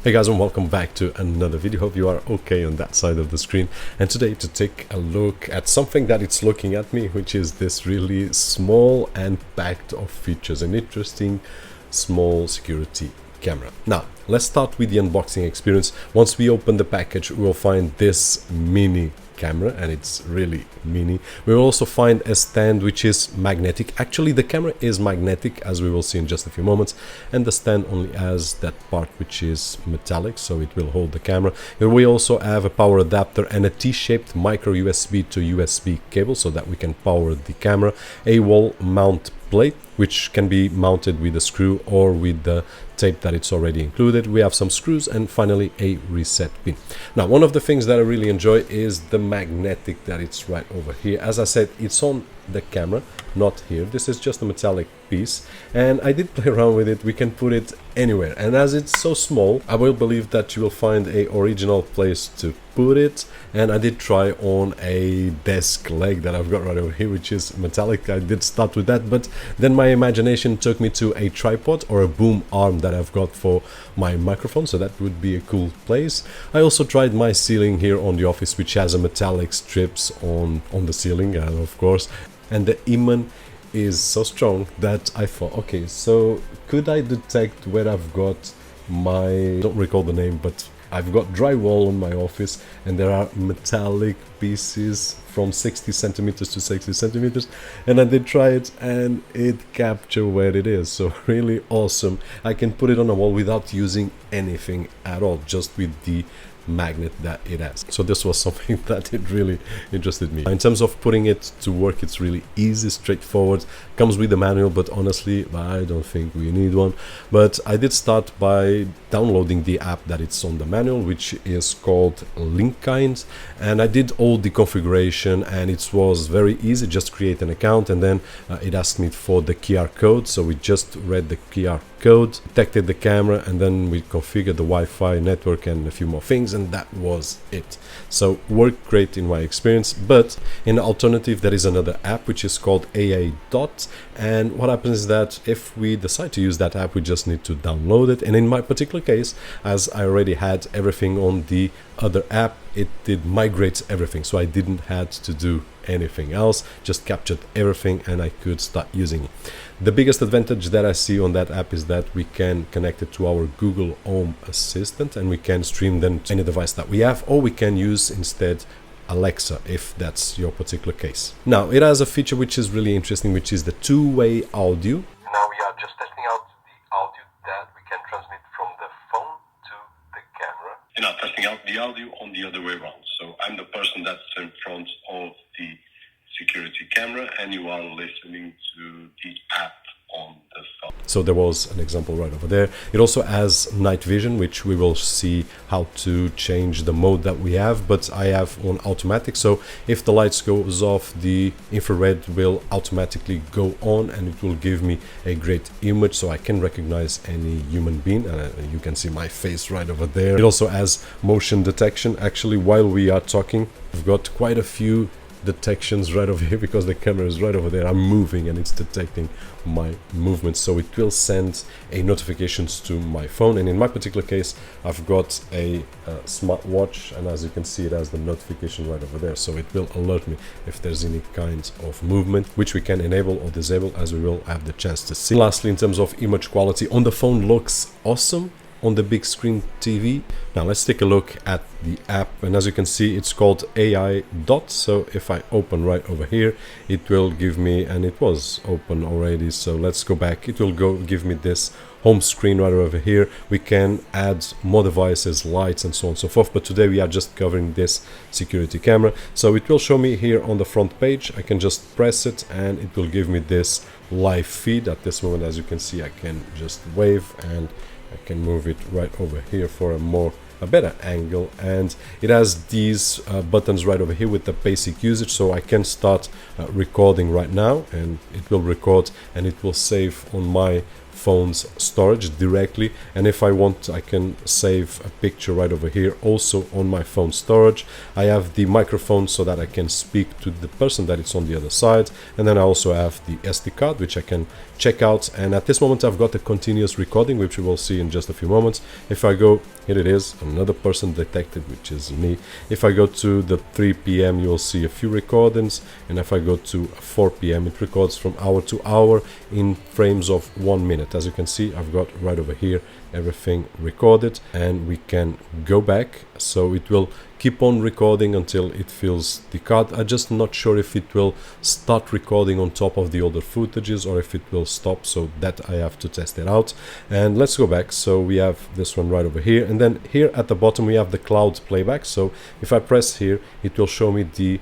Hey guys, and welcome back to another video. Hope you are okay on that side of the screen. And today to take a look at something that it's looking at me, which is this really small and packed of features, an interesting small security camera. Now let's start with the unboxing experience. Once we open the package, we will find this mini camera, and it's really mini. We will also find a stand which is magnetic. Actually, the camera is magnetic, as we will see in just a few moments, and the stand only has that part which is metallic, so it will hold the camera. Here we also have a power adapter and a T-shaped micro USB to USB cable so that we can power the camera, a wall mount plate which can be mounted with a screw or with the tape that it's already included. We have some screws, and finally a reset pin. Now, one of the things that I really enjoy is the magnetic that it's right over here. As I said, it's on the camera, not here. This is just a metallic piece, and I did play around with it. We can put it anywhere, and as it's so small, I will believe that you will find a original place to put it. And I did try on a desk leg that I've got right over here, which is metallic. I did start with that, but then my imagination took me to a tripod or a boom arm that I've got for my microphone, so that would be a cool place. I also tried my ceiling here on the office, which has a metallic strips on the ceiling, of course, and the iman is so strong that I thought, okay, so could I detect where I've got my, I don't recall the name, but I've got drywall on my office, and there are metallic pieces from 60 centimeters to 60 centimeters, and I did try it and it captured where it is. So really awesome. I can put it on a wall without using anything at all, just with the magnet that it has. So this was something that it really interested me. In terms of putting it to work, it's really easy, straightforward. Comes with a manual, but honestly I don't think we need one. But I did start by downloading the app that it's on the manual, which is called Linkkind, and I did all the configuration, and it was very easy. Just create an account, and then it asked me for the QR code, so we just read the QR code, detected the camera, and then we configured the Wi-Fi network and a few more things, and that was it. So worked great in my experience. But in alternative, there is another app which is called AA Dot, and what happens is that if we decide to use that app, we just need to download it. And in my particular case, as I already had everything on the other app, it did migrate everything, so I didn't had to do anything else, just captured everything and I could start using it. The biggest advantage that I see on that app is that we can connect it to our Google Home Assistant, and we can stream then to any device that we have, or we can use instead Alexa if that's your particular case. Now it has a feature which is really interesting, which is the two-way audio. Now we are just testing out the audio that we can transmit from the phone to the camera. You're not testing out the audio on the other way around. So I'm the person that's in front of the security camera, and you are listening to the app on the phone. So there was an example right over there. It also has night vision, which we will see how to change the mode that we have, but I have on automatic, so if the lights goes off, the infrared will automatically go on, and it will give me a great image so I can recognize any human being. You can see my face right over there. It also has motion detection. Actually, while we are talking, I've got quite a few detections right over here because the camera is right over there. I'm moving and it's detecting my movement, so it will send a notifications to my phone. And in my particular case, I've got a smartwatch, and as you can see, it has the notification right over there, so it will alert me if there's any kind of movement, which we can enable or disable as we will have the chance to see. Lastly, in terms of image quality, on the phone looks awesome on the big screen TV. Now let's take a look at the app, and as you can see, it's called AI Dot. So if I open right over here, it will give me, and it was open already, so let's go back. It will give me this home screen right over here. We can add more devices, lights, and so on and so forth, but today we are just covering this security camera. So it will show me here on the front page. I can just press it and it will give me this live feed. At this moment, as you can see, I can just wave and I can move it right over here for a better angle, and it has these buttons right over here with the basic usage, so I can start recording right now, and it will record and it will save on my phone's storage directly, and if I want I can save a picture right over here also on my phone storage. I have the microphone so that I can speak to the person that is on the other side, and then I also have the SD card which I can check out, and at this moment I've got a continuous recording which we will see in just a few moments. If I go, here it is, another person detected, which is me. If I go to the 3 p.m. you will see a few recordings, and if I go to 4 p.m. it records from hour to hour in frames of 1 minute. As you can see, I've got right over here everything recorded, and we can go back, so it will keep on recording until it fills the card. I'm just not sure if it will start recording on top of the older footages or if it will stop, so that I have to test it out. And let's go back. So we have this one right over here, and then here at the bottom we have the cloud playback. So if I press here, it will show me the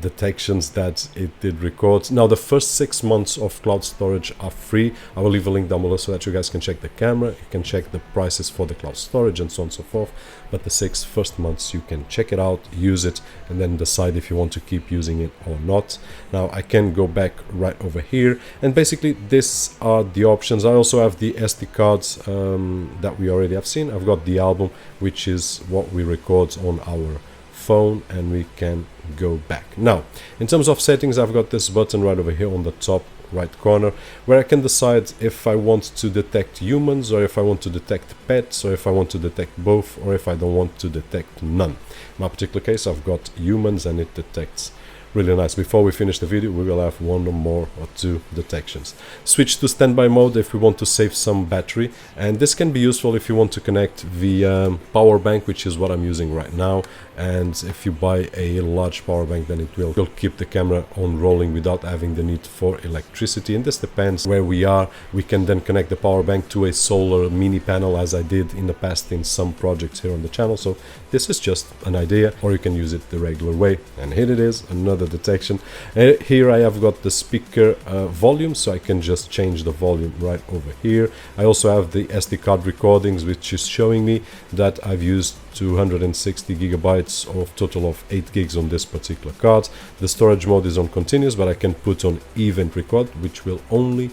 detections that it did record. Now the first 6 months of cloud storage are free. I will leave a link down below so that you guys can check the camera, you can check the prices for the cloud storage and so on and so forth. But the 6 first months you can check it out, use it, and then decide if you want to keep using it or not. Now I can go back right over here, and basically these are the options. I also have the SD cards that we already have seen. I've got the album, which is what we record on our phone, and we can go back. Now in terms of settings, I've got this button right over here on the top right corner where I can decide if I want to detect humans, or if I want to detect pets, or if I want to detect both, or if I don't want to detect none. In my particular case I've got humans, and it detects really nice. Before we finish the video we will have 1 or more or 2 detections. Switch to standby mode if we want to save some battery, and this can be useful if you want to connect the power bank, which is what I'm using right now. And if you buy a large power bank, then it will keep the camera on rolling without having the need for electricity, and this depends where we are. We can then connect the power bank to a solar mini panel, as I did in the past in some projects here on the channel. So this is just an idea, or you can use it the regular way. And here it is, another detection. Here I have got the speaker volume, so I can just change the volume right over here. I also have the SD card recordings, which is showing me that I've used 260 gigabytes of total of 8 gigs on this particular card. The storage mode is on continuous, but I can put on event record, which will only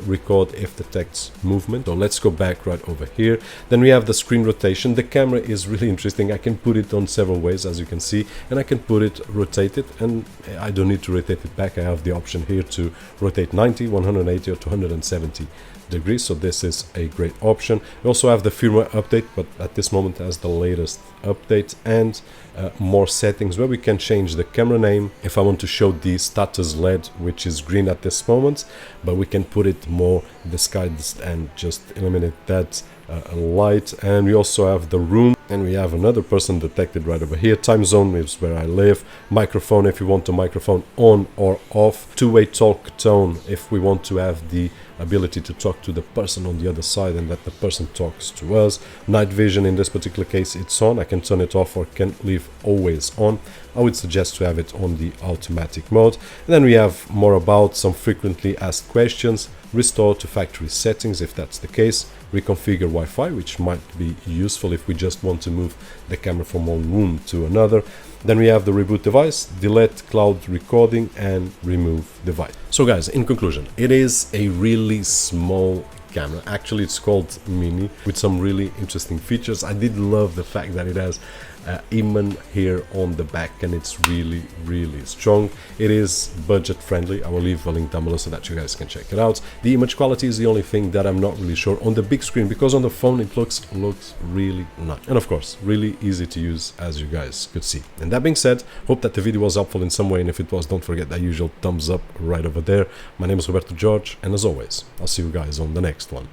record if detects movement. So let's go back right over here. Then we have the screen rotation. The camera is really interesting. I can put it on several ways, as you can see, and I can put it, rotate it, and I don't need to rotate it back. I have the option here to rotate 90, 180 or 270 degrees, so this is a great option. We also have the firmware update, but at this moment as the latest update, and more settings where we can change the camera name. If I want to show the status LED, which is green at this moment, but we can put it more disguised and just eliminate that light. And we also have the room, and we have another person detected right over here. Time zone is where I live. Microphone if you want the microphone on or off. Two-way talk tone if we want to have the ability to talk to the person on the other side and that the person talks to us. Night vision, in this particular case it's on. I can turn it off or can leave always on. I would suggest to have it on the automatic mode. And then we have more about some frequently asked questions. Restore to factory settings if that's the case. Reconfigure Wi-Fi, which might be useful if we just want to move the camera from one room to another. Then we have the reboot device, delete cloud recording, and remove device. So guys, in conclusion, it is a really small camera. Actually, it's called Mini, with some really interesting features. I did love the fact that it has Iman here on the back, and it's really strong. It is budget friendly. I will leave a link down below so that you guys can check it out. The image quality is the only thing that I'm not really sure on the big screen, because on the phone it looks really nice, and of course really easy to use, as you guys could see. And that being said, hope that the video was helpful in some way, and if it was, don't forget that usual thumbs up right over there. My name is Roberto Jorge, and as always, I'll see you guys on the next one.